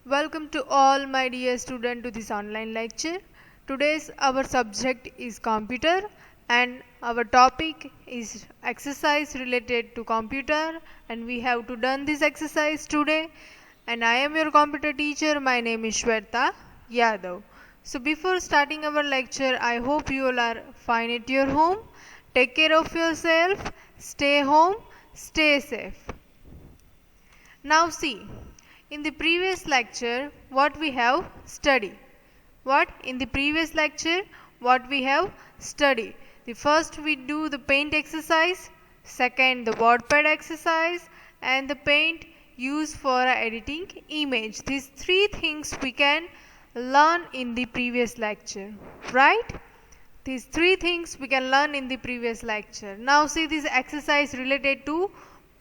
Welcome to all my dear students to this online lecture. Today's our subject is computer and our topic is exercise related to computer, and we have to done this exercise today, and I am your computer teacher. My name is Shweta Yadav. So before starting our lecture, I hope you all are fine at your home. Take care of yourself, stay home, stay safe. Now see, in the previous lecture what we have studied. The first we do the paint exercise, second the WordPad exercise, and the paint used for editing image. These three things we can learn in the previous lecture, right? These three things we can learn in the previous lecture. Now see this exercise related to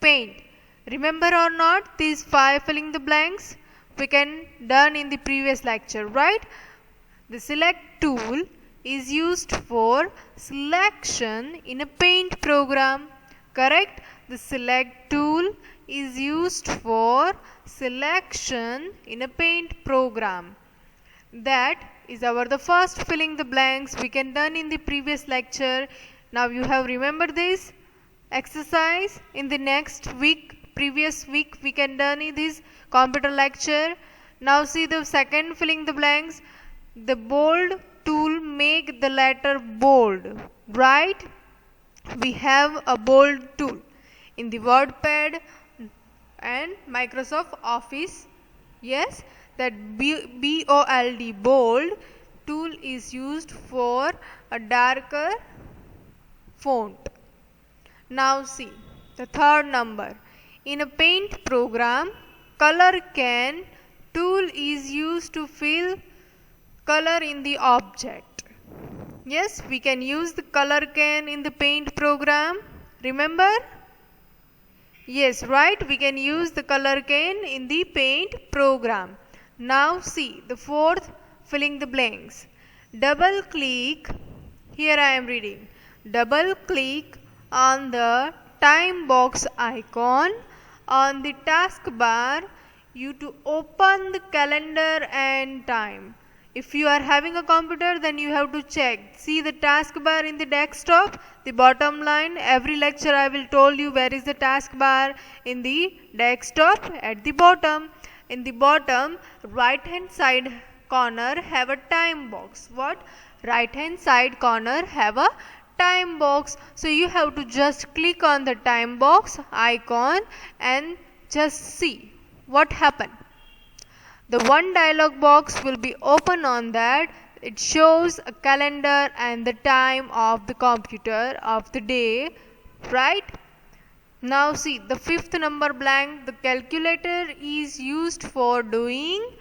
paint. Remember or not, these 5 filling the blanks we can done in the previous lecture, right? The select tool is used for selection in a paint program, correct? The select tool is used for selection in a paint program. That is the first filling the blanks we can done in the previous lecture. Now you have remembered this exercise. In the next week, previous week, we can done in this computer lecture. Now see the second filling the blanks. The bold tool make the letter bold, right? We have a bold tool in the WordPad and Microsoft Office. Yes, that BOLD bold tool is used for a darker font. Now see the third number. In a paint program, color can tool is used to fill color in the object. Yes, we can use the color can in the paint program. Remember? Yes, right, we can use the color can in the paint program. Now see the fourth filling the blanks. Double click, here I am reading. Double click on the time box icon on the taskbar you to open the calendar and time. If you are having a computer, then you have to check. See the taskbar in the desktop, the bottom line. Every lecture I will told you where is the taskbar in the desktop at the bottom. In the bottom right hand side corner have a time box. What? Right hand side corner have a time box. So you have to just click on the time box icon and just see what happened. The one dialog box will be open on that. It shows a calendar and the time of the computer of the day, right? Now see the fifth number blank. The calculator is used for doing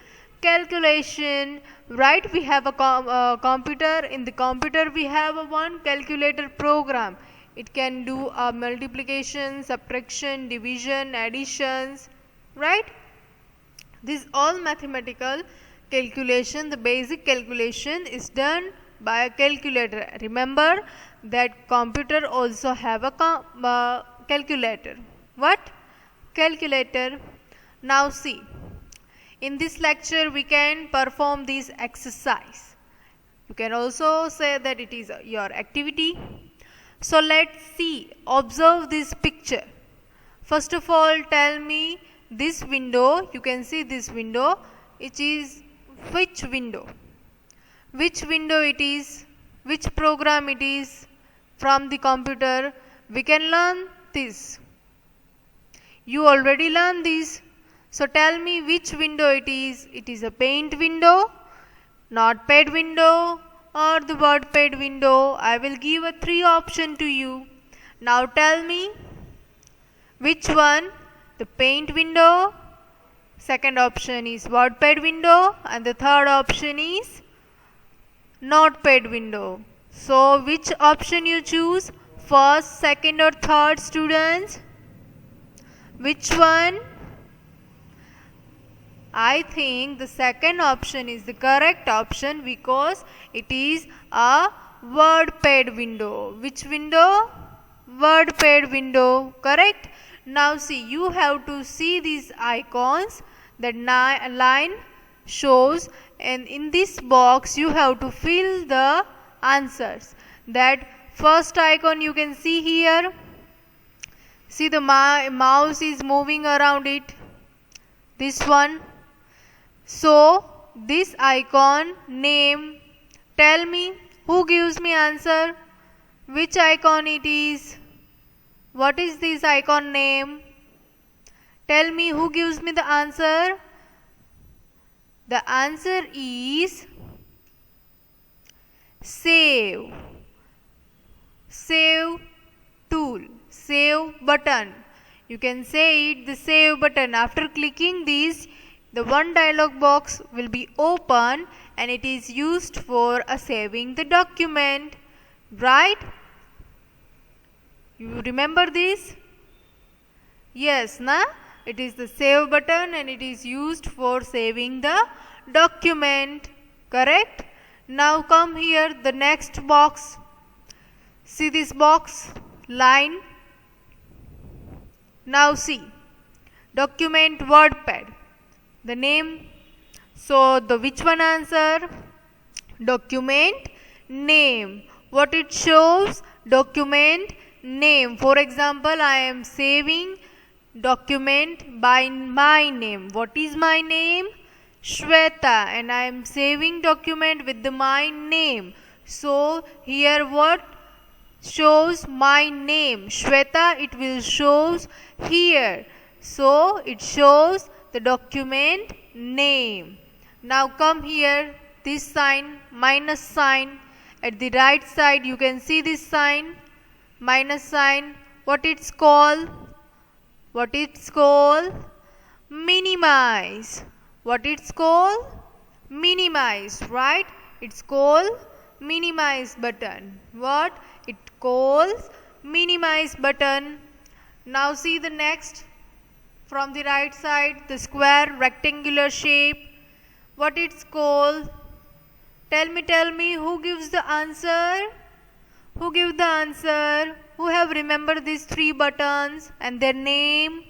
calculation, right? We have a computer. In the computer we have one calculator program. It can do a multiplication, subtraction, division, additions, right? This all mathematical calculation, the basic calculation is done by a calculator. Remember that computer also have a calculator. What? Calculator. Now see, in this lecture we can perform this exercise. You can also say that it is your activity. So let's see, observe this picture. First of all, tell me this window, you can see this window, it is which window? Which window it is? Which program it is from the computer? We can learn this. You already learned this. So tell me which window it is. It is a paint window, notepad window, or the WordPad window. I will give a 3 option to you. Now tell me which one? The paint window, second option is WordPad window, and the third option is notepad window. So which option you choose? First, second or third, students? Which one? I think the second option is the correct option because it is a WordPad window. Which window? WordPad window, correct? Now see, you have to see these icons, the line shows, and in this box you have to fill the answers. That first icon you can see here. See, the mouse is moving around it. This one. So this icon name, tell me who gives me answer, which icon it is, what is this icon name. Tell me who gives me the answer. The answer is save. Save tool, save button. You can say it, the save button. After clicking this, the one dialog box will be open and it is used for saving the document. Right? You remember this? Yes, na? It is the save button and it is used for saving the document. Correct? Now come here, the next box. See this box? Line. Now see. Document WordPad. The name. So the which one answer? Document name. What it shows? Document name. For example, I am saving document by my name. What is my name? Shweta, and I am saving document with my name. So here what shows? My name Shweta, it will shows here. So it shows the document name. Now come here, this sign, minus sign. At the right side you can see this sign, minus sign. What it's called? What it's called? Minimize. What it's called? Minimize, right? It's called minimize button. What? It calls minimize button. Now see the next. From the right side, the square rectangular shape. What it's called? Tell me who gives the answer? Who gives the answer? Who have remembered these three buttons and their name?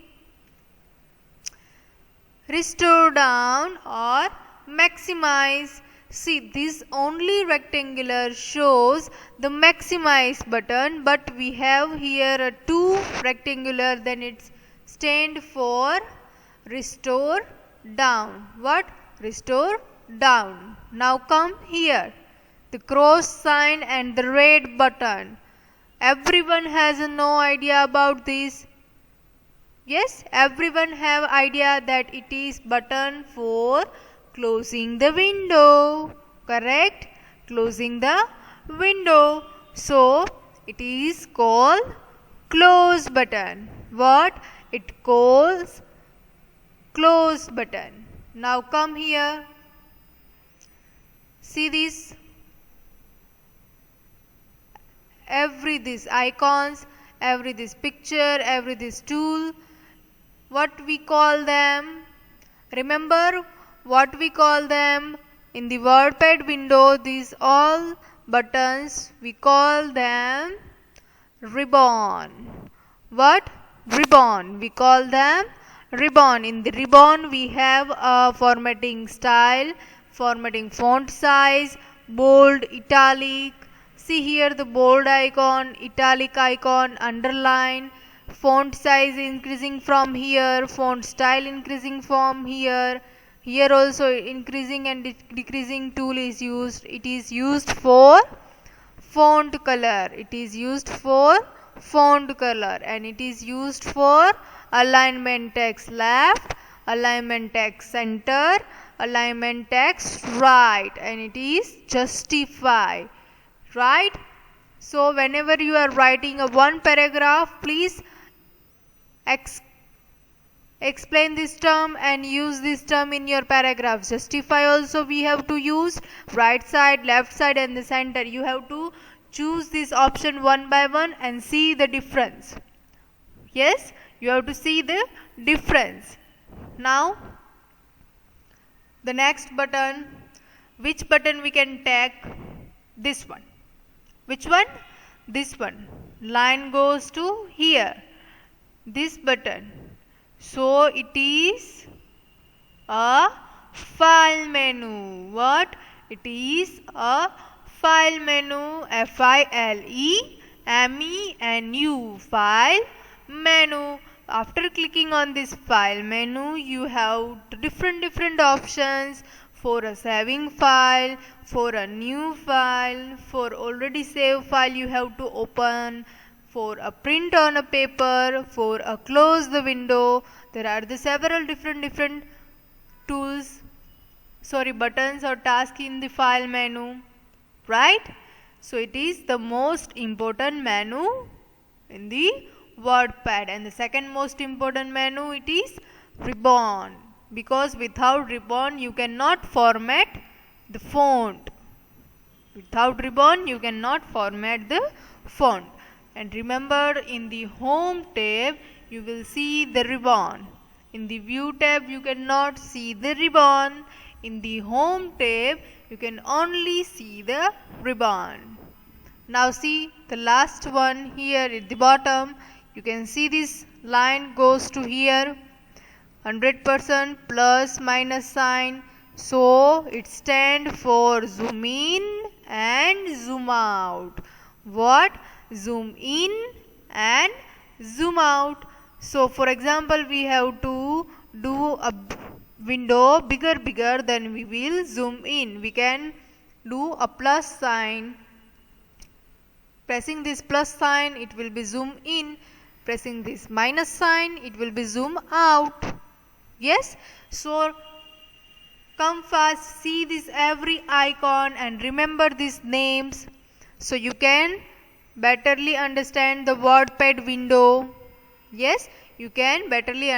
Restore down or maximize. See, this only rectangular shows the maximize button, but we have here a two rectangular, then it's stand for restore down. What? Restore down. Now come here, the cross sign and the red button. Everyone has no idea about this. Yes, everyone have idea that it is button for closing the window. Correct? Closing the window. So it is called close button. What? It calls close button. Now come here. See this. Every these icons, every this picture, every this tool. What we call them? Remember what we call them? In the WordPad window, these all buttons, we call them ribbon. What? Ribbon. We call them ribbon. In the ribbon, we have a formatting style, formatting font size, bold, italic. See here the bold icon, italic icon, underline, font size increasing from here, font style increasing from here. Here also increasing and decreasing tool is used. It is used for font color. It is used for font color, and it is used for alignment text left, alignment text center, alignment text right, and it is justify. Right? So whenever you are writing a one paragraph, please explain this term and use this term in your paragraph. Justify also we have to use, right side, left side and the center. You have to choose this option one by one and see the difference. Yes, you have to see the difference. Now the next button, which button we can take? This one. Which one? This one. Line goes to here. This button. So it is a file menu. What? It is a file menu. FILEMENU. File menu. After clicking on this file menu, you have different options for a saving file, for a new file, for already saved file you have to open, for a print on a paper, for a close the window. There are the several different tools, buttons or tasks in the file menu, right? So it is the most important menu in the WordPad. And the second most important menu, it is ribbon, because without ribbon you cannot format the font. Without ribbon you cannot format the font. And remember, in the home tab you will see the ribbon. In the view tab you cannot see the ribbon. In the home tab you can only see the ribbon. Now see the last one here at the bottom. You can see this line goes to here, 100% plus minus sign. So it stands for zoom in and zoom out. What? Zoom in and zoom out. So for example, we have to do a window bigger, then we will zoom in. We can do a plus sign. Pressing this plus sign, it will be zoom in. Pressing this minus sign, it will be zoom out. Yes? So come fast, see this every icon and remember these names so you can betterly understand the WordPad window. Yes, you can betterly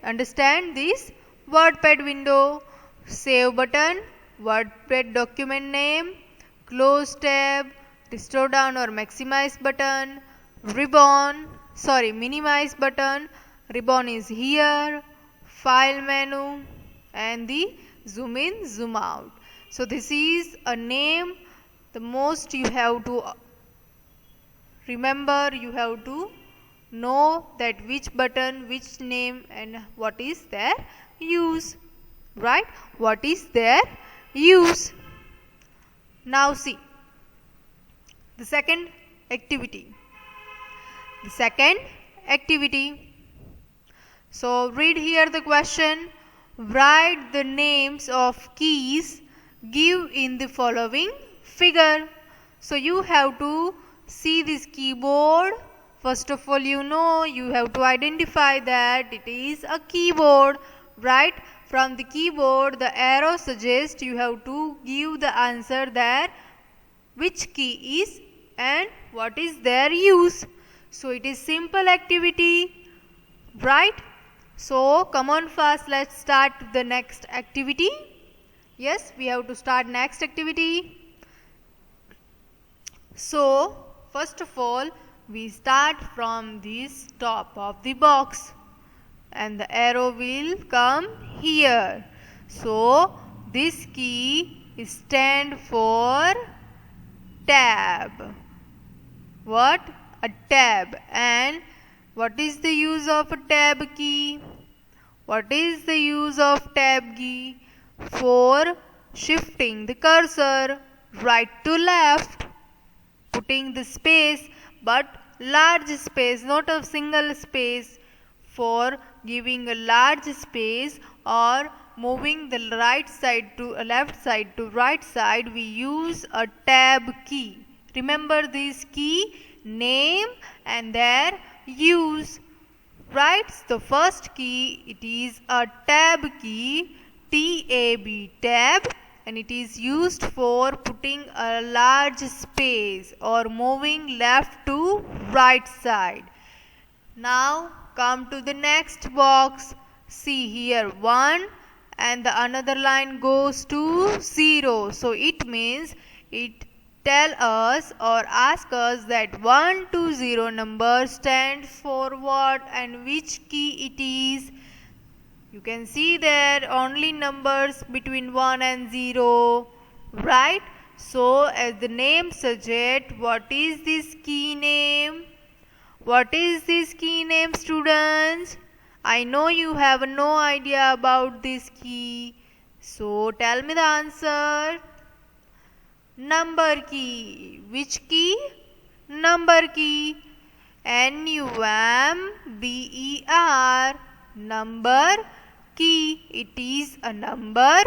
understand this WordPad window. Save button, WordPad document name, close tab, restore down or maximize button, minimize button, ribbon is here, file menu, and the zoom in, zoom out. So this is a name. The most you have to remember, you have to know that which button, which name, and what is their use, right? What is their use? Now see the second activity. So read here the question. Write the names of keys given in the following figure. So you have to see this keyboard. First of all, you have to identify that it is a keyboard, right? From the keyboard, the arrow suggests you have to give the answer that which key is and what is their use. So it is simple activity, right? So come on fast, let's start the next activity. Yes, we have to start next activity. So first of all, we start from this top of the box and the arrow will come here. So this key stands for tab. What? A tab. And what is the use of a tab key? What is the use of tab key? For shifting the cursor right to left, putting the space, but large space, not a single space. For giving a large space or moving the right side to left side to right side, we use a tab key. Remember this key name and their use, right? The first key, it is a tab key, TAB, tab, and it is used for putting a large space or moving left to right side. Now come to the next box. See here 1 and the another line goes to 0. So it means it tell us or ask us that 1 to 0 number stands for what and which key it is. You can see there only numbers between 1 and 0, right? So as the name suggests, what is this key name? What is this key name, students? I know you have no idea about this key. So tell me the answer. Number key. Which key? Number key. Number. Number key. It is a number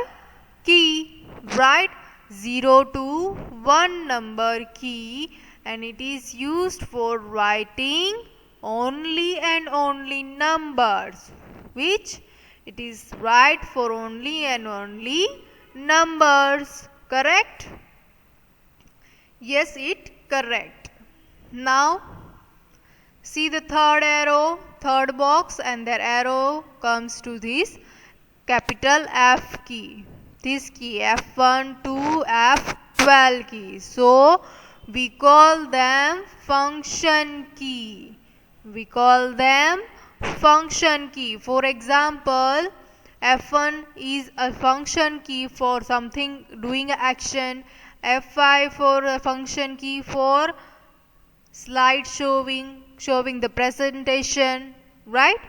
key. Right? 0 to 1 number key, and it is used for writing only and only numbers. Which? It is right for only and only numbers. Correct? Yes, it correct. Now see the third arrow, third box, and their arrow comes to this capital F key. This key F1 to F12 key. So we call them function key. We call them function key. For example, F1 is a function key for something doing action. F5 for a function key for slide showing the presentation, right?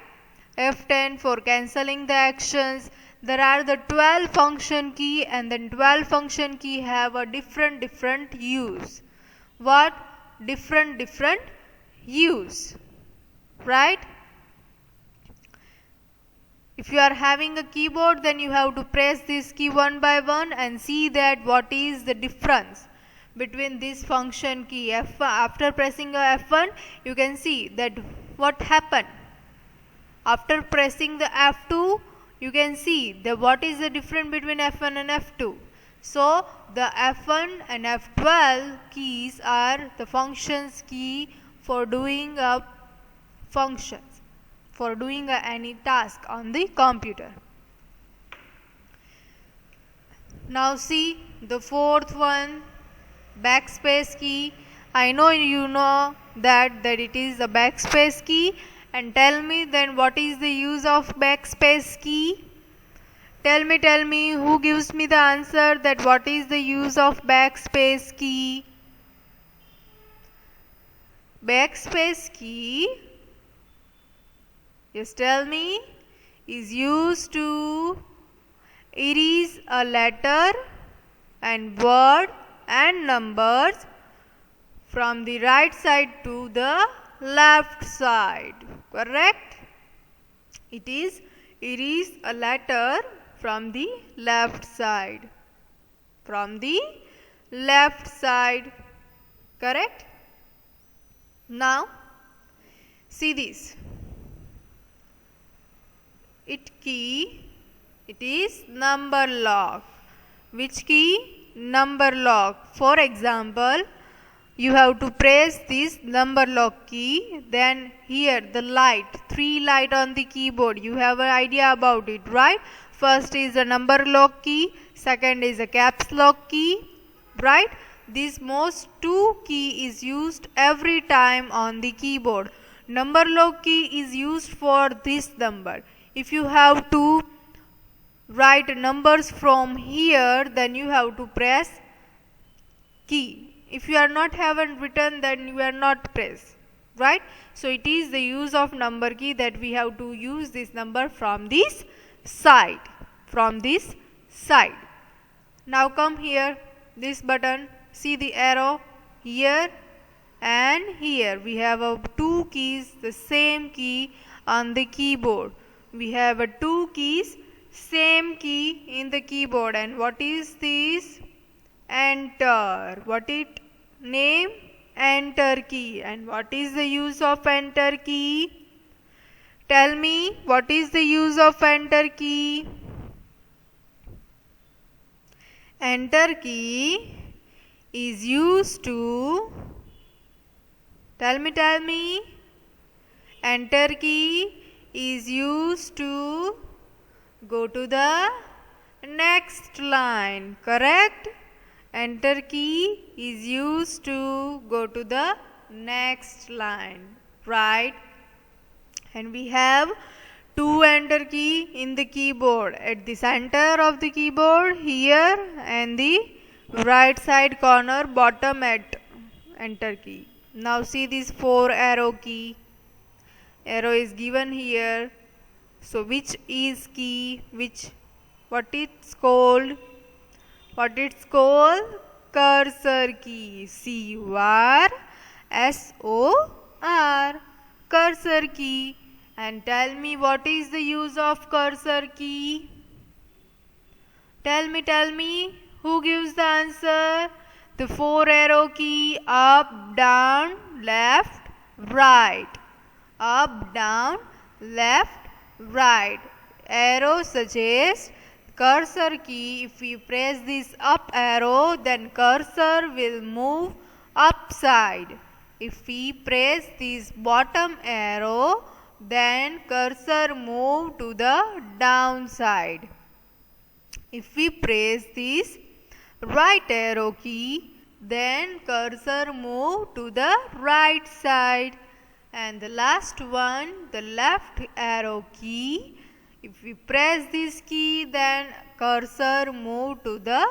F10 for cancelling the actions. There are the 12 function key, and then 12 function key have a different use. What? Different use, right? If you are having a keyboard, then you have to press this key one by one and see that what is the difference between this function key. After pressing a F1, you can see that what happened. After pressing the F2, you can see that what is the difference between F1 and F2. So the F1 and F12 keys are the functions key for doing a function, for doing any task on the computer. Now see the fourth one, backspace key. I know you know that it is a backspace key, and tell me then what is the use of backspace key? Tell me who gives me the answer that what is the use of backspace key? Backspace key, yes, tell me, is used to erase a letter and word and numbers from the right side to the left side. Correct? It is erase a letter from the left side. From the left side. Correct? Now see this. It is number lock. Which key? Number lock. For example, you have to press this number lock key, then here the light, 3 light on the keyboard, you have an idea about it, right? First is a number lock key, second is a caps lock key, right? This most 2 key is used every time on the keyboard. Number lock key is used for this number. If you have to write numbers from here, then you have to press key. If you are not haven't written, then you are not press, right? So it is the use of number key that we have to use this number from this side. From this side. Now come here, this button, see the arrow here and here. We have 2 keys, the same key on the keyboard. We have 2 keys, same key in the keyboard. And what is this? Enter. What it name? Enter key. And what is the use of enter key? Tell me, what is the use of enter key? Enter key is used to, tell me, enter key is used to go to the next line, correct? Enter key is used to go to the next line, right? And we have 2 enter key in the keyboard, at the center of the keyboard here and the right side corner bottom at enter key. Now see this 4 arrow key. Arrow is given here. So which is key? Which What it's called? What it's called? Cursor key. C-U-R-S-O-R. Cursor key. And tell me, what is the use of cursor key? Tell me. Who gives the answer? The 4-arrow key. Up, down, left, right. Up, down, left, right. Arrow suggests cursor key. If we press this up arrow, then cursor will move upside. If we press this bottom arrow, then cursor move to the downside. If we press this right arrow key, then cursor move to the right side. And the last one, the left arrow key. If we press this key, then cursor move to the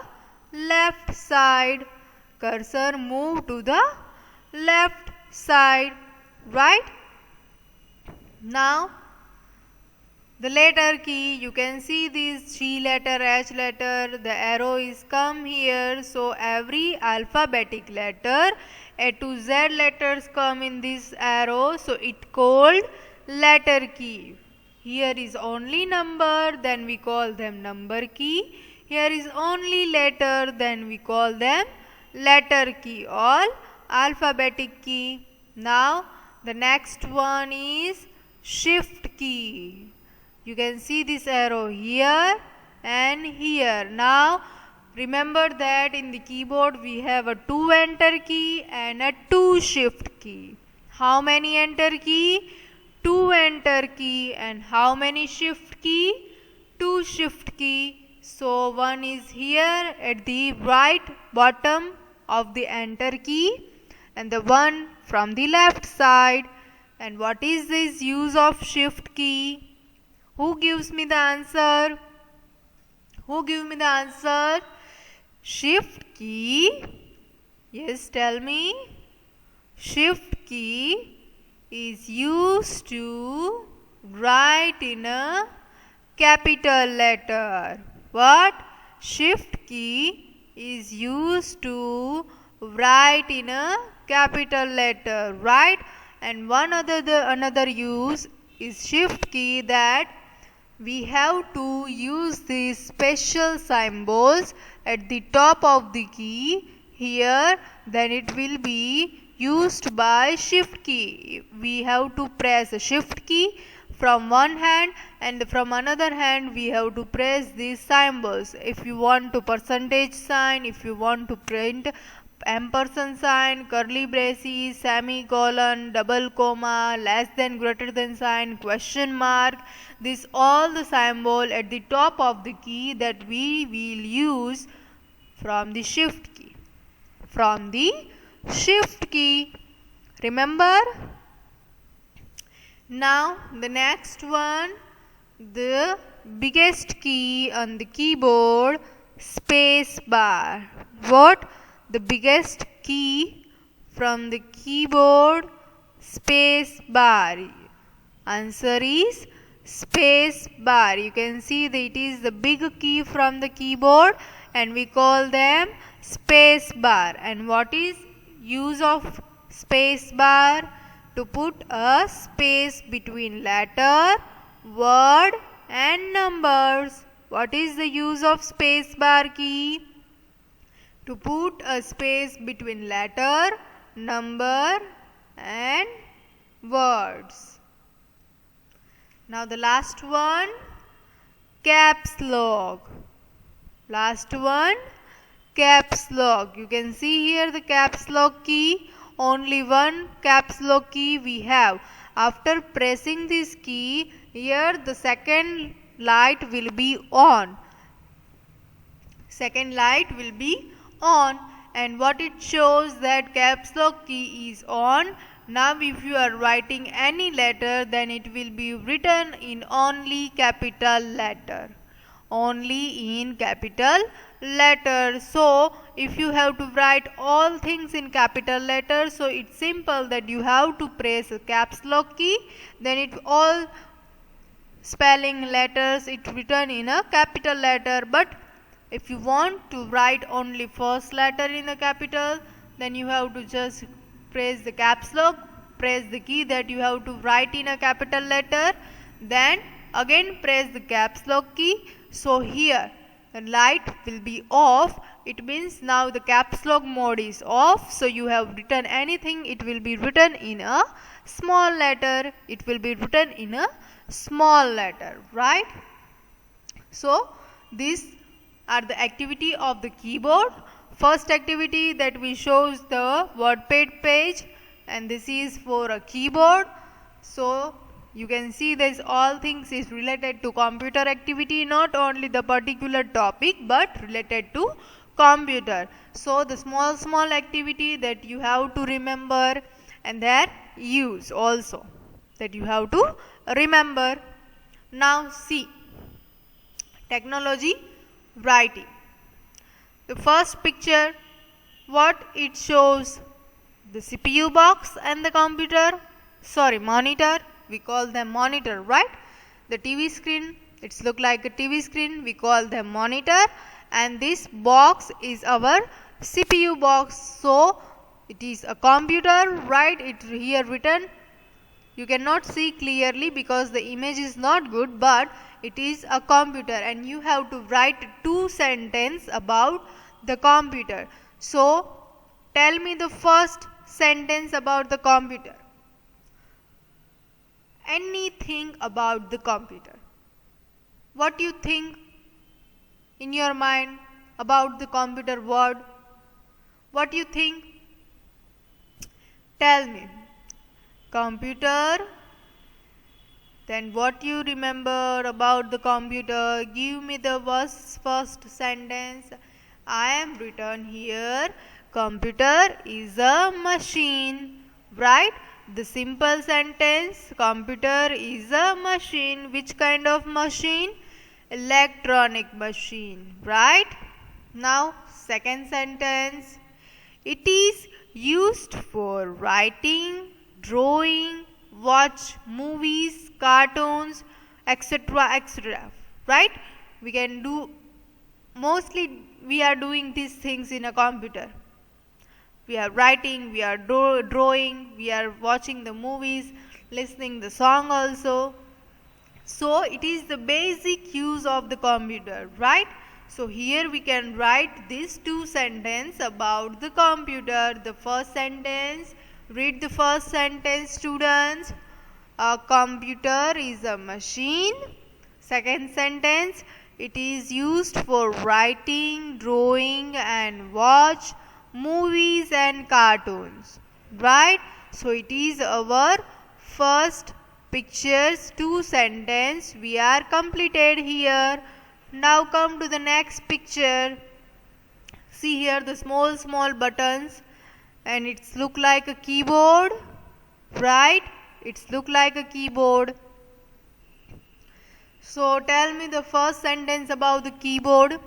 left side. Cursor move to the left side, right? Now, the letter key, you can see this G letter, H letter, the arrow is come here. So, every alphabetic letter, A to Z letters come in this arrow. So, it called letter key. Here is only number, then we call them number key. Here is only letter, then we call them letter key, all alphabetic key. Now, the next one is shift key. You can see this arrow here and here. Now, remember that in the keyboard we have a 2 enter key and a 2 shift key. How many enter key? 2 enter key. And how many shift key? 2 shift key. So, one is here at the right bottom of the enter key and the one from the left side. And what is this use of shift key? Who gives me the answer? Who gives me the answer? Shift key. Yes, tell me. Shift key is used to write in a capital letter. What? Shift key is used to write in a capital letter, right? And another use is shift key, that we have to use these special symbols at the top of the key here, then it will be used by shift key. We have to press a shift key from one hand and from another hand we have to press these symbols. If you want to percentage sign, if you want to print ampersand sign, curly braces, semicolon, double comma, less than, greater than sign, question mark, this all the symbol at the top of the key that we will use from the shift key. From the shift key. Remember? Now the next one, the biggest key on the keyboard, space bar. What? The biggest key from the keyboard, space bar. Answer is space bar. You can see that it is the big key from the keyboard and we call them space bar. And what is use of space bar? To put a space between letter, word and numbers. What is the use of space bar key? To put a space between letter, number and words. Now the last one, caps lock. Last one, caps lock. You can see here the caps lock key. Only one caps lock key we have. After pressing this key, here the second light will be on. Second light will be on, and what it shows that caps lock key is on. Now if you are writing any letter, then it will be written in only capital letter. Only in capital letter. So if you have to write all things in capital letter, so it's simple that you have to press a caps lock key, then it all spelling letters, it written in a capital letter. But if you want to write only first letter in the capital, then you have to just press the caps lock, press the key that you have to write in a capital letter, then again press the caps lock key. So here the light will be off. It means now the caps lock mode is off. So you have written anything, it will be written in a small letter. It will be written in a small letter, right? So these are the activity of the keyboard. First activity that we shows the WordPad page, and this is for a keyboard. So you can see this all things is related to computer activity, not only the particular topic but related to computer. So the small activity that you have to remember, and their use also that you have to remember. Now see technology writing. The first picture, what it shows, the CPU box and the monitor. We call them monitor, right? The TV screen, it's look like a TV screen, we call them monitor, and this box is our CPU box. So it is a computer, right? It's here written. You cannot see clearly because the image is not good, but it is a computer, and you have to write 2 sentences about the computer. So tell me the first sentence about the computer. Anything about the computer. What you think in your mind about the computer word? What you think? Tell me. Computer. Then what you remember about the computer? Give me the first sentence. I am written here. Computer is a machine, right? The simple sentence, computer is a machine. Which kind of machine? Electronic machine, right? Now second sentence, it is used for writing, drawing, watch movies, cartoons, etc., etc., right? We can do, mostly we are doing these things in a computer. We are writing, we are drawing, we are watching the movies, listening the song also. So it is the basic use of the computer, right? So here we can write these 2 sentences about the computer. The first sentence, read the first sentence, students. A computer is a machine. Second sentence, it is used for writing, drawing and watch movies and cartoons, right? So it is our first pictures 2 sentence we are completed here. Now come to the next picture. See here the small buttons, and it's look like a keyboard, right? It's look like a keyboard. So tell me the first sentence about the keyboard.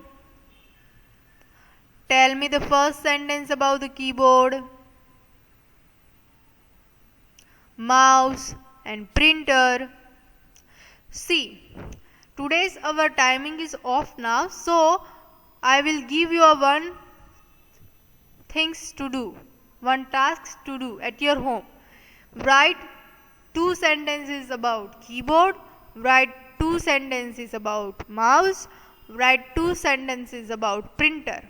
Tell me the first sentence about the keyboard. Mouse and printer. See, today's our timing is off now, so I will give you one things to do, one task to do at your home. Write 2 sentences about keyboard, write 2 sentences about mouse, write 2 sentences about printer.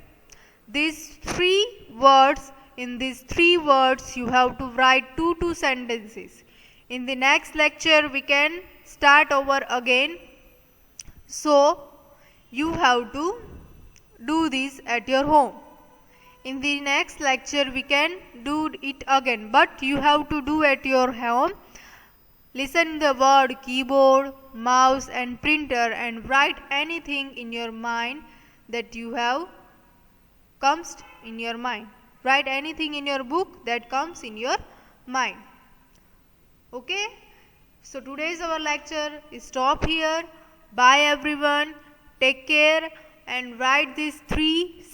These 3 words, in these 3 words you have to write 2 sentences. In the next lecture we can start over again. So you have to do this at your home. In the next lecture we can do it again, but you have to do at your home. Listen the word keyboard, mouse and printer and write anything in your mind that you have comes in your mind. Write anything in your book that comes in your mind. Okay? So today's our lecture is stop here. Bye everyone. Take care and write these 3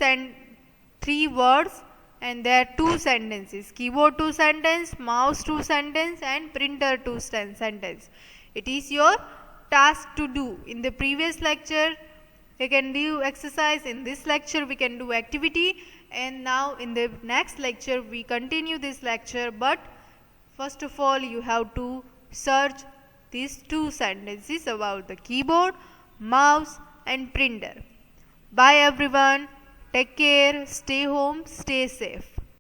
words and there are 2 sentences. Keyboard 2 sentence, mouse 2 sentence and printer 2 sentence. It is your task to do. In the previous lecture we can do exercise, in this lecture we can do activity, and now in the next lecture we continue this lecture. But first of all you have to search these two sentences about the keyboard, mouse and printer. Bye everyone. Take care. Stay home. Stay safe.